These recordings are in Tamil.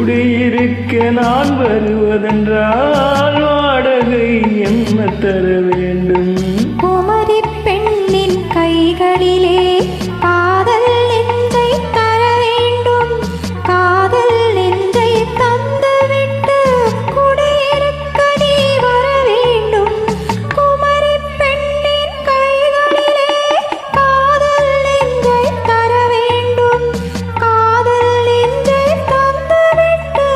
குடியிருக்க நான் வருவதென்றால் வாடகை என்ன தர வேண்டும்? குமரி பெண்ணின் கைகளிலே காதல் நெஞ்சை தர வேண்டும். காதல் நெஞ்சை தந்துவிட்டு குடியிருக்க நீ வர வேண்டும். குமரி பெண்ணின் கைகளிலே காதல் நெஞ்சை தர வேண்டும். காதல் நெஞ்சை தந்துவிட்டு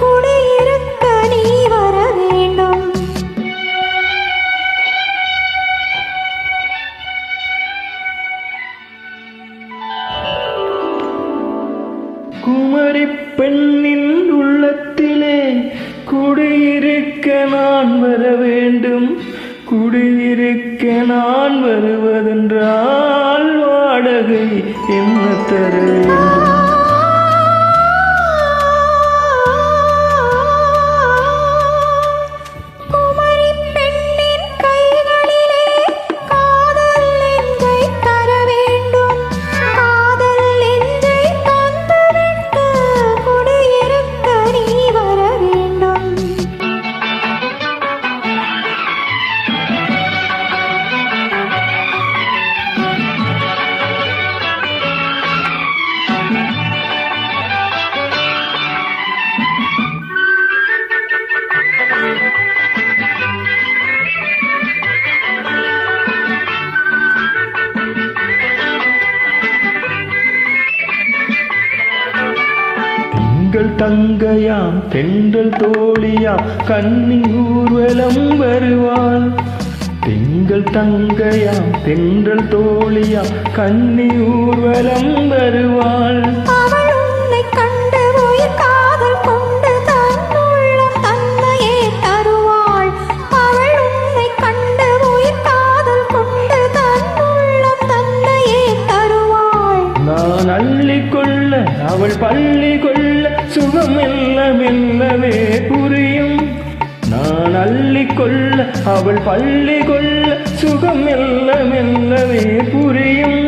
குடியிருக்க நீ வர வேண்டும். குமரி பெண்ணின் உள்ளத்திலே குடியிருக்க நான் வர வேண்டும். குடியிருக்க நான் வருவதென்றால் வாடகை என்ன தர வேண்டும்? குமரி பெண்ணின் கைகளிலே காதல் நெஞ்சை தர வேண்டும். காதல் நெஞ்சை தந்துவிட்டு குடியிருக்க நீ வர வேண்டும். திங்கள் தங்கையாம் தென்றல் தோழியாம் கன்னி ஊர்வலம் வருவாள். திங்கள் தங்கையாம் தென்றல் தோழியாம் கன்னி ஊர்வலம் வருவாள். அவள் உன்னை கண்டு உயிர் காதல் கொண்டு தன் உள்ளம் தன்னையே தருவாள். அவள் உன்னை கண்டு உயிர் காதல் கொண்டு தன் உள்ளம் தன்னையே தருவாள். நான் அள்ளிக்கொள்ள அவள் பள்ளி கொள்ள சுகம் மெல்ல மெல்லவே புரியும். நான் அள்ளிக்கொள்ள அவள் பள்ளி கொள்ள சுகம் மெல்ல மெல்லவே புரியும்.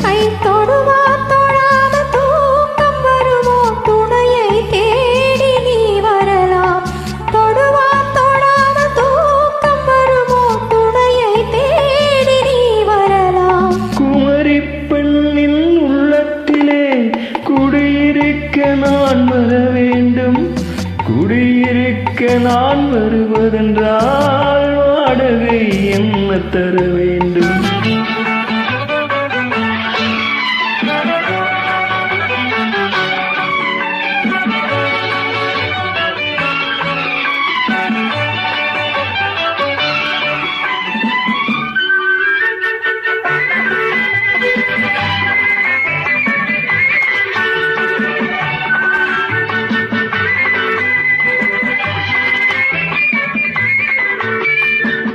கை தொடுவா தொடாம தூக்கம் வருமோ துணையை தேடி நீ வரலாம். தொடுவா தொடாம தூக்கம் வருமோ துணையை தேடி நீ வரலாம். குமரி பெண்ணின் உள்ளத்திலே குடியிருக்க நான் வர வேண்டும். குடியிருக்க நான் வருவதென்றால் வாடகை என்ன தர வேண்டும்?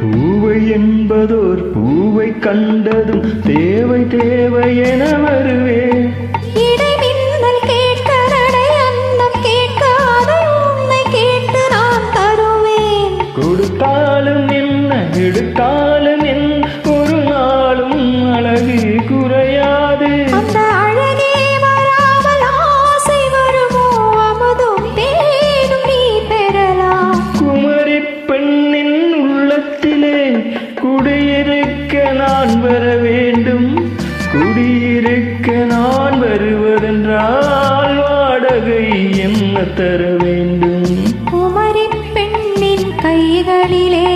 பூவை என்பதோர் பூவை கண்டதும் தேவை தேவை என வருவேன். இடைமின்னல் கேட்க நடை அன்னம் கேட்க அதை உன்னை கேட்டு நான் தருவேன். கொடுத்தாலும் என்ன எடுத்தாலும் என்ன ஒரு நாளும் அழகு குறையாது. அந்த அழகே வராமல் ஆசை வருமோ அமுதும் தேனும் நீ பெறலாம். குமரி பெண்ணின் உள்ளத்திலே குடியிருக்க நான் வர வேண்டும். குடியிருக்க நான் வருவதென்றால் வாடகை என்ன தர வேண்டும்? குமரி பெண்ணின் கைகளிலே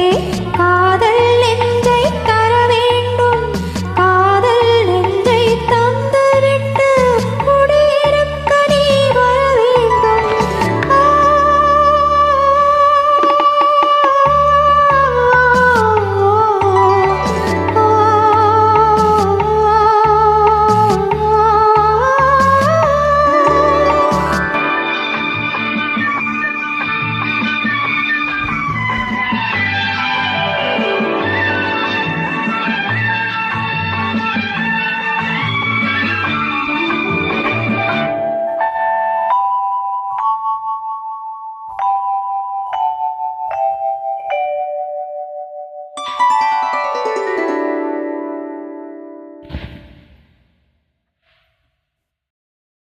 காதல் நெஞ்சை தர வேண்டும். காதல் நெஞ்சை தந்துவிட்டு குடியிருக்க நீ வர வேண்டும்.